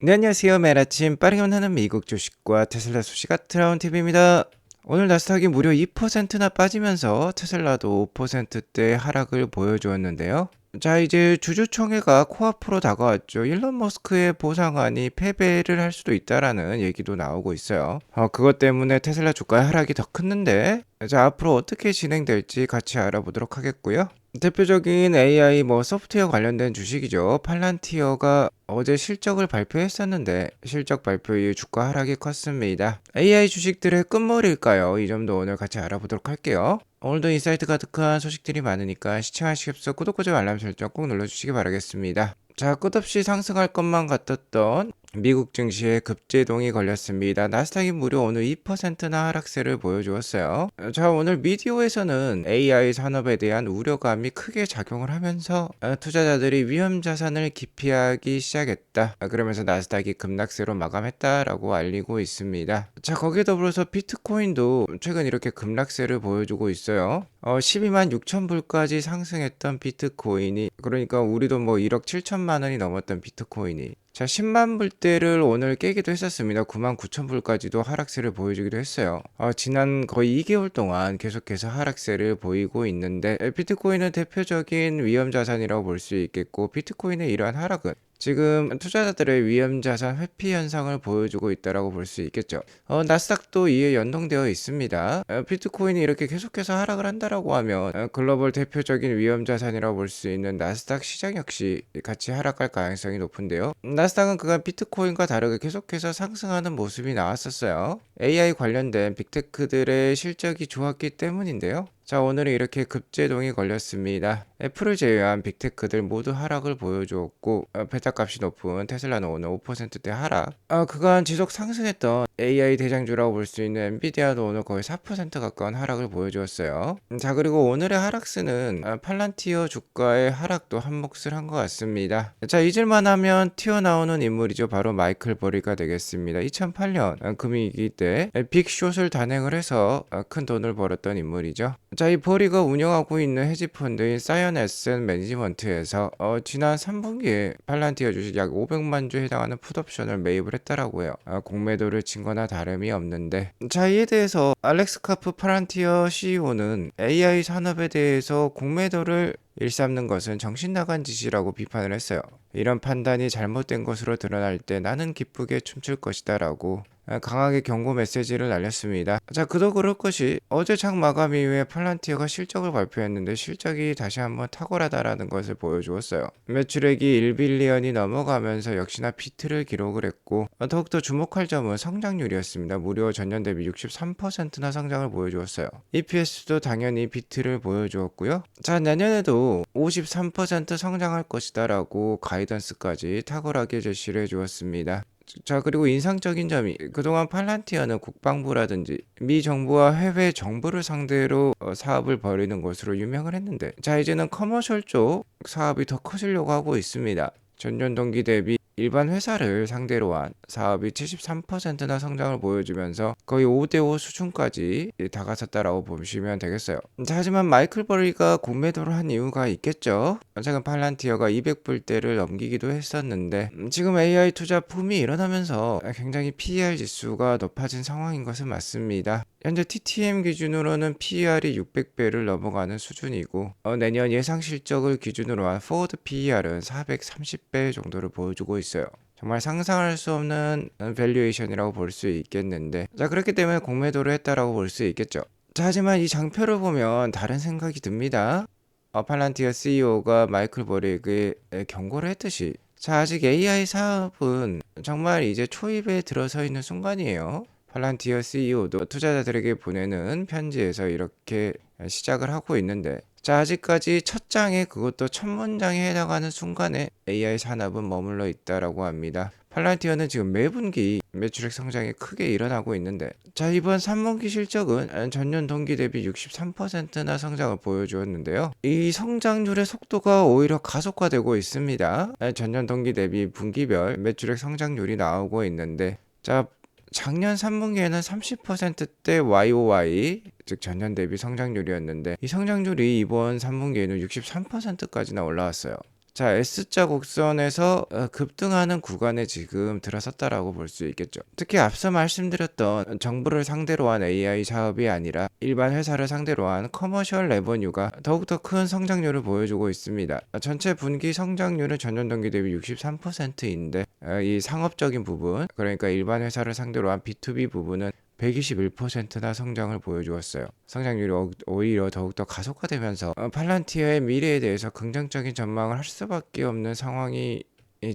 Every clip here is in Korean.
네, 안녕하세요. 매일 아침 빠르게 만나는 미국 주식과 테슬라 소식 트라운 TV입니다. 오늘 나스닥이 무려 2%나 빠지면서 테슬라도 5%대 하락을 보여주었는데요. 자, 이제 주주총회가 코앞으로 다가왔죠. 일론 머스크의 보상안이 패배를 할 수도 있다라는 얘기도 나오고 있어요. 그것 때문에 테슬라 주가의 하락이 더 컸는데, 자, 앞으로 어떻게 진행될지 같이 알아보도록 하겠고요. 대표적인 AI 소프트웨어 관련된 주식이죠. 팔란티어가 어제 실적을 발표했었는데 실적 발표 이후 주가 하락이 컸습니다. AI 주식들의 끝물일까요? 이 점도 오늘 같이 알아보도록 할게요. 오늘도 인사이트 가득한 소식들이 많으니까 시청하시기 앞서 구독과 좋아요 알람 설정 꼭 눌러주시기 바라겠습니다. 자, 끝없이 상승할 것만 같았던 미국 증시에 급제동이 걸렸습니다. 나스닥이 무려 오늘 2%나 하락세를 보여주었어요. 자, 오늘 미디어에서는 AI 산업에 대한 우려감이 크게 작용을 하면서 투자자들이 위험 자산을 기피하기 시작했다. 그러면서 나스닥이 급락세로 마감했다라고 알리고 있습니다. 자, 거기에 더불어서 비트코인도 최근 이렇게 급락세를 보여주고 있어요. 12만 6천 불까지 상승했던 비트코인이, 그러니까 우리도 1억 7천만 원이 넘었던 비트코인이 자, 10만 불대를 오늘 깨기도 했었습니다. 9만 9천 불까지도 하락세를 보여주기도 했어요. 지난 거의 2개월 동안 계속해서 하락세를 보이고 있는데 비트코인은 대표적인 위험 자산이라고 볼 수 있겠고, 비트코인의 이러한 하락은 지금 투자자들의 위험자산 회피 현상을 보여주고 있다고 볼 수 있겠죠. 나스닥도 이에 연동되어 있습니다. 비트코인이 이렇게 계속해서 하락을 한다라고 하면 글로벌 대표적인 위험자산이라고 볼 수 있는 나스닥 시장 역시 같이 하락할 가능성이 높은데요. 나스닥은 그간 비트코인과 다르게 계속해서 상승하는 모습이 나왔었어요. AI 관련된 빅테크들의 실적이 좋았기 때문인데요. 자, 오늘은 이렇게 급제동이 걸렸습니다. 애플을 제외한 빅테크들 모두 하락을 보여주었고, 베타값이 높은 테슬라는 오늘 5%대 하락. 그간 지속 상승했던 AI 대장주라고 볼 수 있는 엔비디아도 오늘 거의 4% 가까운 하락을 보여주었어요. 자, 그리고 오늘의 하락세는 팔란티어 주가의 하락도 한몫을 한 것 같습니다. 자, 잊을만 하면 튀어나오는 인물이죠. 바로 마이클 버리가 되겠습니다. 2008년 금융위기 때 빅숏을 단행을 해서 큰 돈을 벌었던 인물이죠. 자, 이 버리가 운영하고 있는 헤지펀드인 사이언 에셋 매니지먼트에서 지난 3분기에 팔란티어 주식 약 500만 주에 해당하는 풋옵션을 매입을 했다라고 해요. 공매도를 친 거나 다름이 없는데, 자, 이에 대해서 알렉스 카프 팔란티어 CEO는 AI 산업에 대해서 공매도를 일삼는 것은 정신 나간 짓이라고 비판을 했어요. 이런 판단이 잘못된 것으로 드러날 때 나는 기쁘게 춤출 것이다 라고 강하게 경고 메시지를 날렸습니다. 자, 그도 그럴 것이 어제 장 마감 이후에 팔란티어가 실적을 발표했는데 실적이 다시 한번 탁월하다라는 것을 보여주었어요. 매출액이 1빌리언이 넘어가면서 역시나 비트를 기록을 했고, 더욱더 주목할 점은 성장률이었습니다. 무려 전년 대비 63%나 성장을 보여주었어요. EPS도 당연히 비트를 보여주었고요. 자, 내년에도 53% 성장할 것이다 라고 가이던스까지 탁월하게 제시를 해주었습니다. 자, 그리고 인상적인 점이 그동안 팔란티어는 국방부라든지 미 정부와 해외 정부를 상대로 사업을 벌이는 것으로 유명을 했는데, 자, 이제는 커머셜 쪽 사업이 더 커지려고 하고 있습니다. 전년 동기 대비 일반 회사를 상대로 한 사업이 73%나 성장을 보여주면서 거의 5대5 수준까지 다가섰다라고 보시면 되겠어요. 자, 하지만 마이클 버리가 공매도를 한 이유가 있겠죠. 최근 팔란티어가 200불대를 넘기기도 했었는데, 지금 AI 투자 붐이 일어나면서 굉장히 PER 지수가 높아진 상황인 것은 맞습니다. 현재 TTM 기준으로는 PER이 600배를 넘어가는 수준이고, 내년 예상 실적을 기준으로 한 포워드 PER은 430배 정도를 보여주고 있어요. 정말 상상할 수 없는 밸류에이션이라고 볼 수 있겠는데, 자, 그렇기 때문에 공매도를 했다라고 볼 수 있겠죠. 자, 하지만 이 장표를 보면 다른 생각이 듭니다. 팔란티어 CEO가 마이클 버릭에 경고를 했듯이, 자, 아직 AI 사업은 정말 이제 초입에 들어서 있는 순간이에요. 팔란티어 CEO도 투자자들에게 보내는 편지에서 이렇게 시작을 하고 있는데, 자, 아직까지 첫 장에, 그것도 첫 문장에 해당하는 순간에 AI 산업은 머물러 있다라고 합니다. 팔란티어는 지금 매분기 매출액 성장이 크게 일어나고 있는데, 자, 이번 3분기 실적은 전년 동기 대비 63%나 성장을 보여주었는데요. 이 성장률의 속도가 오히려 가속화되고 있습니다. 전년 동기 대비 분기별 매출액 성장률이 나오고 있는데, 자, 작년 3분기에는 30%대 YOY, 즉 전년 대비 성장률이었는데, 이 성장률이 이번 3분기에는 63%까지나 올라왔어요. 자, S자 곡선에서 급등하는 구간에 지금 들어섰다라고 볼 수 있겠죠. 특히 앞서 말씀드렸던 정부를 상대로 한 AI 사업이 아니라 일반 회사를 상대로 한 커머셜 레버뉴가 더욱더 큰 성장률을 보여주고 있습니다. 전체 분기 성장률은 전년 동기 대비 63%인데 이 상업적인 부분, 그러니까 일반 회사를 상대로 한 B2B 부분은 121%나 성장을 보여주었어요. 성장률이 오히려 더욱더 가속화되면서 팔란티어의 미래에 대해서 긍정적인 전망을 할 수밖에 없는 상황이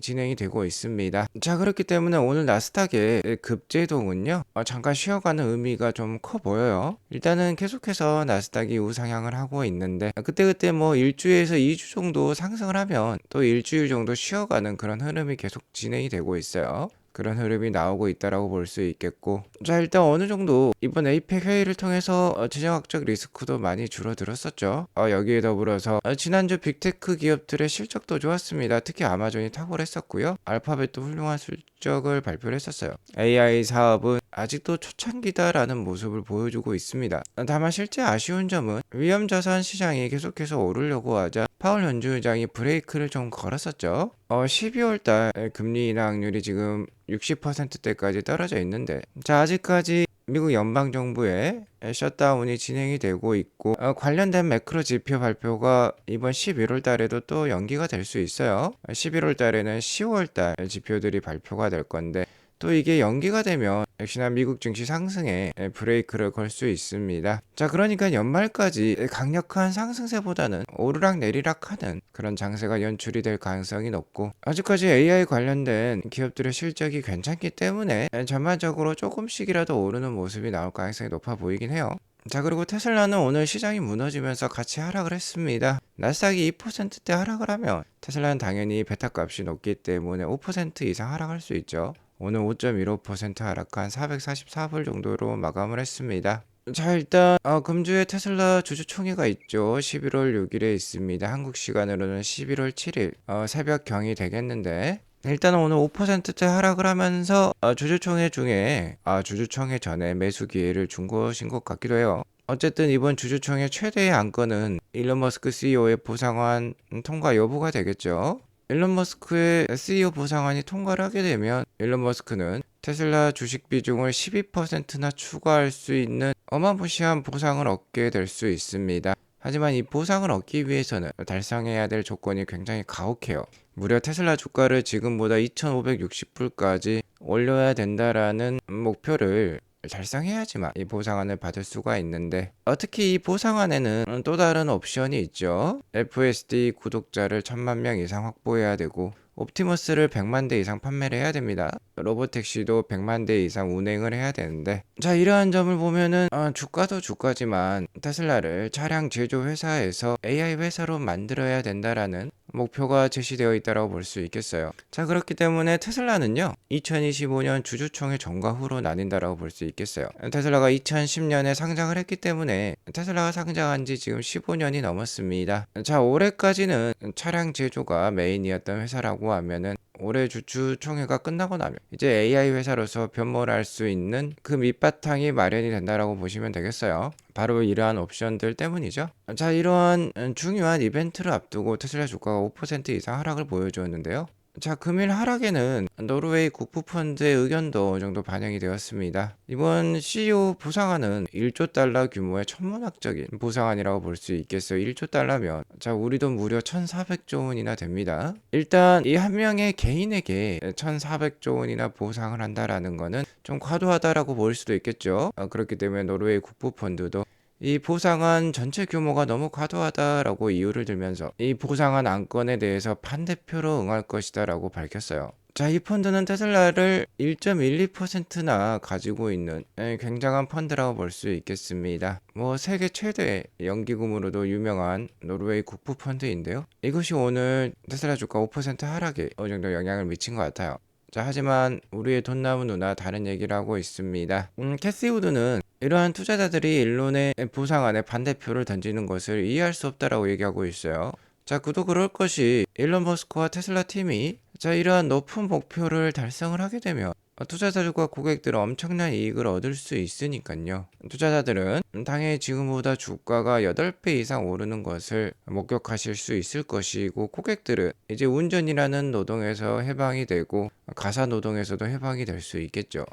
진행이 되고 있습니다. 자, 그렇기 때문에 오늘 나스닥의 급제동은요, 잠깐 쉬어가는 의미가 좀 커 보여요. 일단은 계속해서 나스닥이 우상향을 하고 있는데 그때그때 뭐 1주에서 2주 정도 상승을 하면 또 일주일 정도 쉬어가는 그런 흐름이 계속 진행이 되고 있어요. 그런 흐름이 나오고 있다라고 볼 수 있겠고, 자, 일단 어느 정도 이번 에이펙 회의를 통해서 지정학적 리스크도 많이 줄어들었었죠. 여기에 더불어서 지난주 빅테크 기업들의 실적도 좋았습니다. 특히 아마존이 탁월했었고요. 알파벳도 훌륭한 실적을 발표를 했었어요. AI 사업은 아직도 초창기다라는 모습을 보여주고 있습니다. 다만 실제 아쉬운 점은 위험자산 시장이 계속해서 오르려고 하자 파월 연준의장이 브레이크를 좀 걸었었죠. 12월달 금리 인하 확률이 지금 60%대까지 떨어져 있는데, 자, 아직까지 미국 연방정부의 셧다운이 진행이 되고 있고 관련된 매크로 지표 발표가 이번 11월 달에도 또 연기가 될 수 있어요. 11월 달에는 10월 달 지표들이 발표가 될 건데 또 이게 연기가 되면 역시나 미국 증시 상승에 브레이크를 걸 수 있습니다. 자, 그러니까 연말까지 강력한 상승세보다는 오르락 내리락 하는 그런 장세가 연출이 될 가능성이 높고, 아직까지 AI 관련된 기업들의 실적이 괜찮기 때문에 전반적으로 조금씩이라도 오르는 모습이 나올 가능성이 높아 보이긴 해요. 자, 그리고 테슬라는 오늘 시장이 무너지면서 같이 하락을 했습니다. 나스닥이 2%대 하락을 하면 테슬라는 당연히 베타 값이 높기 때문에 5% 이상 하락할 수 있죠. 오늘 5.15% 하락한 444불 정도로 마감을 했습니다. 자, 일단 금주에 테슬라 주주총회가 있죠. 11월 6일에 있습니다. 한국 시간으로는 11월 7일 새벽 경이 되겠는데, 일단은 오늘 5%대 하락을 하면서 주주총회 중에 주주총회 전에 매수 기회를 준 것인 것 같기도 해요. 어쨌든 이번 주주총회 최대의 안건은 일론 머스크 CEO의 보상안 통과 여부가 되겠죠. 일론 머스크의 CEO 보상안이 통과를 하게 되면 일론 머스크는 테슬라 주식 비중을 12%나 추가할 수 있는 어마무시한 보상을 얻게 될 수 있습니다. 하지만 이 보상을 얻기 위해서는 달성해야 될 조건이 굉장히 가혹해요. 무려 테슬라 주가를 지금보다 2,560불까지 올려야 된다라는 목표를 달성해야지만 이 보상안을 받을 수가 있는데, 특히 이 보상안에는 또 다른 옵션이 있죠. FSD 구독자를 1,000만 명 이상 확보해야 되고, 옵티머스를 100만 대 이상 판매를 해야 됩니다. 로보택시도 100만 대 이상 운행을 해야 되는데, 자, 이러한 점을 보면은 주가도 주가지만 테슬라를 차량 제조 회사에서 AI 회사로 만들어야 된다라는 목표가 제시되어 있다고 볼 수 있겠어요. 자, 그렇기 때문에 테슬라는요, 2025년 주주총회 전과 후로 나뉜다라고 볼 수 있겠어요. 테슬라가 2010년에 상장을 했기 때문에 테슬라가 상장한 지 지금 15년이 넘었습니다. 자, 올해까지는 차량 제조가 메인이었던 회사라고 하면은 올해 주주총회가 끝나고 나면 이제 AI 회사로서 변모할 수 있는 그 밑바탕이 마련이 된다라고 보시면 되겠어요. 바로 이러한 옵션들 때문이죠. 자, 이러한 중요한 이벤트를 앞두고 테슬라 주가가 5% 이상 하락을 보여주었는데요. 자, 금일 하락에는 노르웨이 국부펀드의 의견도 어느 정도 반영이 되었습니다. 이번 CEO 보상안은 1조 달러 규모의 천문학적인 보상안이라고 볼 수 있겠어요. 1조 달러면 자, 우리 돈 무려 1,400조 원이나 됩니다. 일단 이 한 명의 개인에게 1,400조 원이나 보상을 한다라는 거는 좀 과도하다라고 볼 수도 있겠죠. 그렇기 때문에 노르웨이 국부펀드도 이 보상안 전체 규모가 너무 과도하다라고 이유를 들면서 이 보상안 안건에 대해서 반대표로 응할 것이다라고 밝혔어요. 자, 이 펀드는 테슬라를 1.12%나 가지고 있는 굉장한 펀드라고 볼 수 있겠습니다. 뭐 세계 최대 연기금으로도 유명한 노르웨이 국부 펀드인데요. 이것이 오늘 테슬라 주가 5% 하락에 어느 정도 영향을 미친 것 같아요. 자, 하지만 우리의 돈 남은 누나 다른 얘기를 하고 있습니다. 캐시 우드는 이러한 투자자들이 일론의 보상안에 반대표를 던지는 것을 이해할 수 없다라고 얘기하고 있어요. 자, 그도 그럴 것이 일론 머스크와 테슬라 팀이 자, 이러한 높은 목표를 달성을 하게 되면 투자자들과 고객들은 엄청난 이익을 얻을 수 있으니까요. 투자자들은 당연히 지금보다 주가가 8배 이상 오르는 것을 목격하실 수 있을 것이고, 고객들은 이제 운전이라는 노동에서 해방이 되고 가사 노동에서도 해방이 될 수 있겠죠.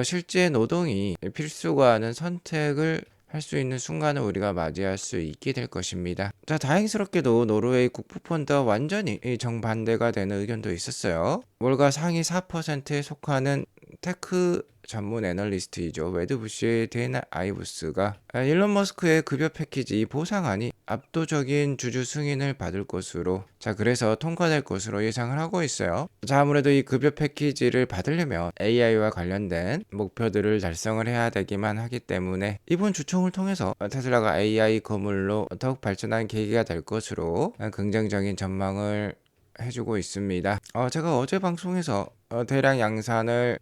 실제 노동이 필수가 하는 선택을 할 수 있는 순간을 우리가 맞이할 수 있게 될 것입니다. 자, 다행스럽게도 노르웨이 국부펀드와 완전히 정반대가 되는 의견도 있었어요. 월가 상위 4%에 속하는 테크 전문 애널리스트이죠. 웨드부시의 데나 아이브스가 일론 머스크의 급여 패키지 보상안이 압도적인 주주 승인을 받을 것으로, 자, 그래서 통과될 것으로 예상을 하고 있어요. 자, 아무래도 이 급여 패키지를 받으려면 AI와 관련된 목표들을 달성을 해야 되기만 하기 때문에 이번 주총을 통해서 테슬라가 AI 거물로 더욱 발전한 계기가 될 것으로 긍정적인 전망을 해주고 있습니다. 제가 어제 방송에서 대량 양산을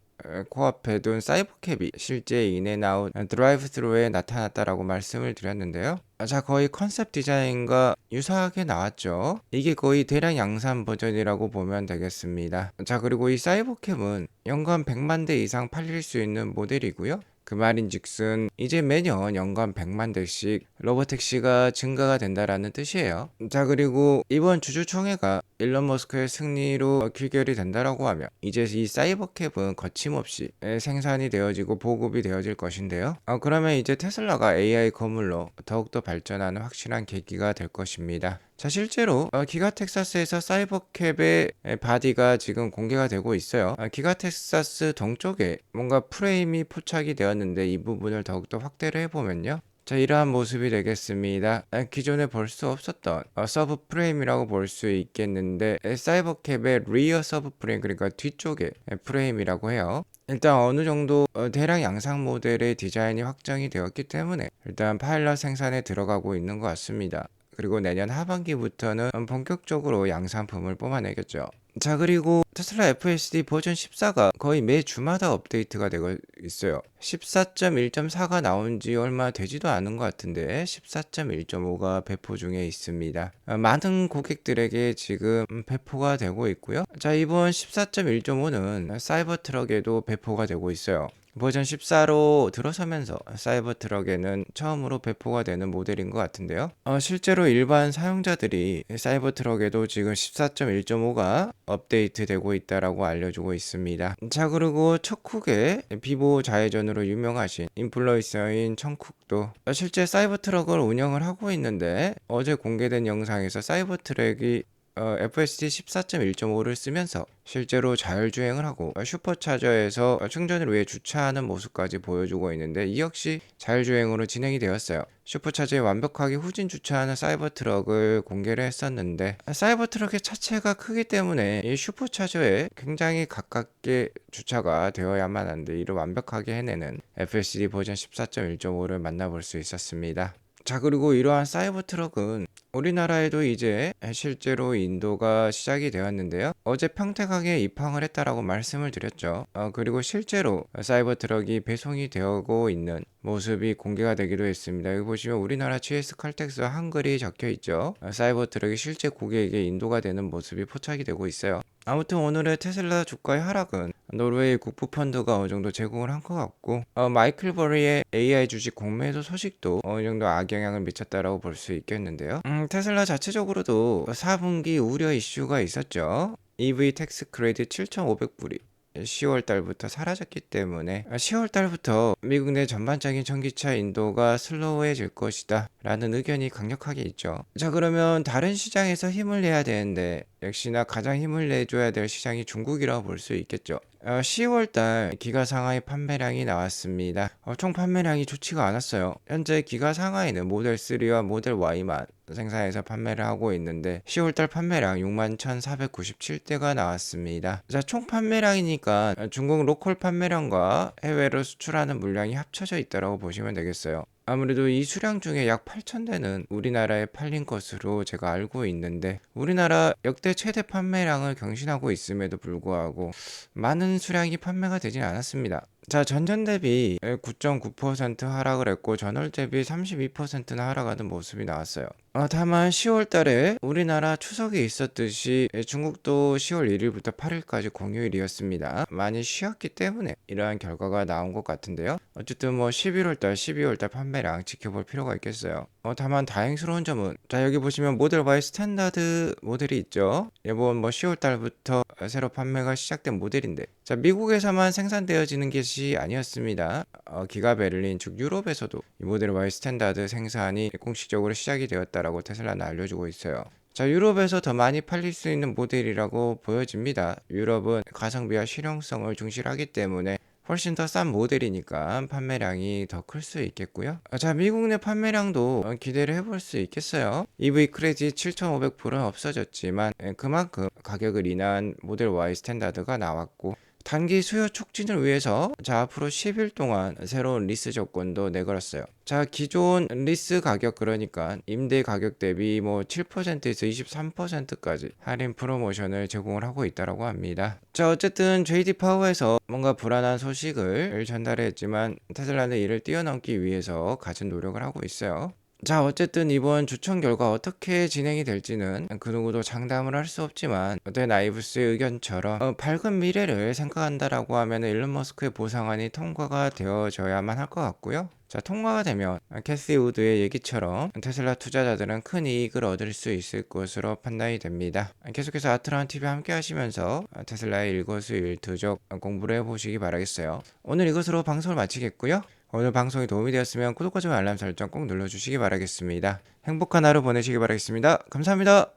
코앞에 둔 사이버캡이 실제 인앤아웃 드라이브 스루에 나타났다라고 말씀을 드렸는데요. 자, 거의 컨셉 디자인과 유사하게 나왔죠. 이게 거의 대량 양산 버전이라고 보면 되겠습니다. 자, 그리고 이 사이버캡은 연간 100만 대 이상 팔릴 수 있는 모델이고요. 그 말인즉슨 이제 매년 연간 100만 대씩 로보택시가 증가가 된다라는 뜻이에요. 자, 그리고 이번 주주총회가 일론 머스크의 승리로 귀결이 된다라고 하면 이제 이 사이버캡은 거침없이 생산이 되어지고 보급이 되어질 것인데요. 그러면 이제 테슬라가 AI 거물로 더욱더 발전하는 확실한 계기가 될 것입니다. 자, 실제로 기가 텍사스에서 사이버캡의 바디가 지금 공개가 되고 있어요. 기가 텍사스 동쪽에 뭔가 프레임이 포착이 되었는데 이 부분을 더욱더 확대를 해보면요. 자, 이러한 모습이 되겠습니다. 기존에 볼 수 없었던 서브 프레임이라고 볼 수 있겠는데, 사이버캡의 리어 서브 프레임, 그러니까 뒤쪽에 프레임이라고 해요. 일단 어느 정도 대량 양상 모델의 디자인이 확정이 되었기 때문에 일단 파일럿 생산에 들어가고 있는 것 같습니다. 그리고 내년 하반기부터는 본격적으로 양산품을 뽑아내겠죠. 자, 그리고 테슬라 FSD 버전 14가 거의 매 주마다 업데이트가 되고 있어요. 14.1.4가 나온 지 얼마 되지도 않은 것 같은데 14.1.5가 배포 중에 있습니다. 많은 고객들에게 지금 배포가 되고 있고요. 자, 이번 14.1.5는 사이버 트럭에도 배포가 되고 있어요. 버전 14로 들어서면서 사이버 트럭에는 처음으로 배포가 되는 모델인 것 같은데요. 실제로 일반 사용자들이 사이버 트럭에도 지금 14.1.5가 업데이트되고 있다라고 알려주고 있습니다. 자, 그리고 척쿡의 비보 좌회전으로 유명하신 인플루언서인 청쿡도 실제 사이버 트럭을 운영을 하고 있는데, 어제 공개된 영상에서 사이버 트럭이 FSD 14.1.5를 쓰면서 실제로 자율주행을 하고 슈퍼차저에서 충전을 위해 주차하는 모습까지 보여주고 있는데, 이 역시 자율주행으로 진행이 되었어요. 슈퍼차저에 완벽하게 후진 주차하는 사이버 트럭을 공개를 했었는데, 사이버 트럭의 차체가 크기 때문에 이 슈퍼차저에 굉장히 가깝게 주차가 되어야만 하는데, 이를 완벽하게 해내는 FSD 버전 14.1.5를 만나볼 수 있었습니다. 자, 그리고 이러한 사이버 트럭은 우리나라에도 이제 실제로 인도가 시작이 되었는데요. 어제 평택항에 입항을 했다라고 말씀을 드렸죠. 그리고 실제로 사이버 트럭이 배송이 되고 있는 모습이 공개가 되기도 했습니다. 여기 보시면 우리나라 GS 칼텍스 한글이 적혀 있죠. 사이버 트럭이 실제 고객에게 인도가 되는 모습이 포착이 되고 있어요. 아무튼 오늘의 테슬라 주가의 하락은 노르웨이 국부펀드가 어느 정도 제공을 한 것 같고, 마이클 버리의 AI 주식 공매도 소식도 어느 정도 악영향을 미쳤다라고 볼 수 있겠는데요. 테슬라 자체적으로도 4분기 우려 이슈가 있었죠. EV 텍스 크레딧 7,500불이 10월 달부터 사라졌기 때문에 10월 달부터 미국 내 전반적인 전기차 인도가 슬로우해질 것이다 라는 의견이 강력하게 있죠. 자, 그러면 다른 시장에서 힘을 내야 되는데 역시나 가장 힘을 내줘야 될 시장이 중국이라고 볼 수 있겠죠. 10월 달 기가 상하이 판매량이 나왔습니다. 총 판매량이 좋지가 않았어요. 현재 기가 상하이는 모델 3와 모델 Y만 생산해서 판매를 하고 있는데 10월달 판매량 61,497대가 나왔습니다. 자, 총 판매량이니까 중국 로컬 판매량과 해외로 수출하는 물량이 합쳐져 있다고 보시면 되겠어요. 아무래도 이 수량 중에 약 8,000대는 우리나라에 팔린 것으로 제가 알고 있는데, 우리나라 역대 최대 판매량을 경신하고 있음에도 불구하고 많은 수량이 판매가 되진 않았습니다. 자, 전년 대비 9.9% 하락을 했고 전월 대비 32%나 하락하는 모습이 나왔어요. 다만 10월 달에 우리나라 추석이 있었듯이 중국도 10월 1일부터 8일까지 공휴일이었습니다. 많이 쉬었기 때문에 이러한 결과가 나온 것 같은데요. 어쨌든 뭐 11월 달, 12월 달 판매량 지켜볼 필요가 있겠어요. 다만 다행스러운 점은 자, 여기 보시면 모델 Y 스탠다드 모델이 있죠. 이번 뭐 10월 달부터 새로 판매가 시작된 모델인데 자, 미국에서만 생산되어지는 것이 아니었습니다. 기가 베를린 즉 유럽에서도 이 모델 Y 스탠다드 생산이 공식적으로 시작이 되었다라고 테슬라는 알려주고 있어요. 자, 유럽에서 더 많이 팔릴 수 있는 모델이라고 보여집니다. 유럽은 가성비와 실용성을 중시하기 때문에 훨씬 더 싼 모델이니까 판매량이 더 클 수 있겠고요. 자, 미국 내 판매량도 기대를 해볼 수 있겠어요. EV 크레딧 7,500불은 없어졌지만 그만큼 가격을 인한 모델 Y 스탠다드가 나왔고 단기 수요 촉진을 위해서 자, 앞으로 10일 동안 새로운 리스 조건도 내걸었어요. 자, 기존 리스 가격 그러니까 임대 가격 대비 뭐 7%에서 23%까지 할인 프로모션을 제공을 하고 있다고 합니다. 자, 어쨌든 JD 파워에서 뭔가 불안한 소식을 전달했지만 테슬라는 이를 뛰어넘기 위해서 갖은 노력을 하고 있어요. 자, 어쨌든 이번 주총 결과 어떻게 진행이 될지는 그 누구도 장담을 할 수 없지만 된 아이브스의 의견처럼 밝은 미래를 생각한다라고 하면 일론 머스크의 보상안이 통과가 되어져야만 할 것 같고요. 자, 통과가 되면 캐시 우드의 얘기처럼 테슬라 투자자들은 큰 이익을 얻을 수 있을 것으로 판단이 됩니다. 계속해서 아트라운 TV 함께 하시면서 테슬라의 일거수일투족 공부를 해보시기 바라겠어요. 오늘 이것으로 방송을 마치겠고요. 오늘 방송이 도움이 되었으면 구독과 좋아요 알람 설정 꼭 눌러주시기 바라겠습니다. 행복한 하루 보내시기 바라겠습니다. 감사합니다.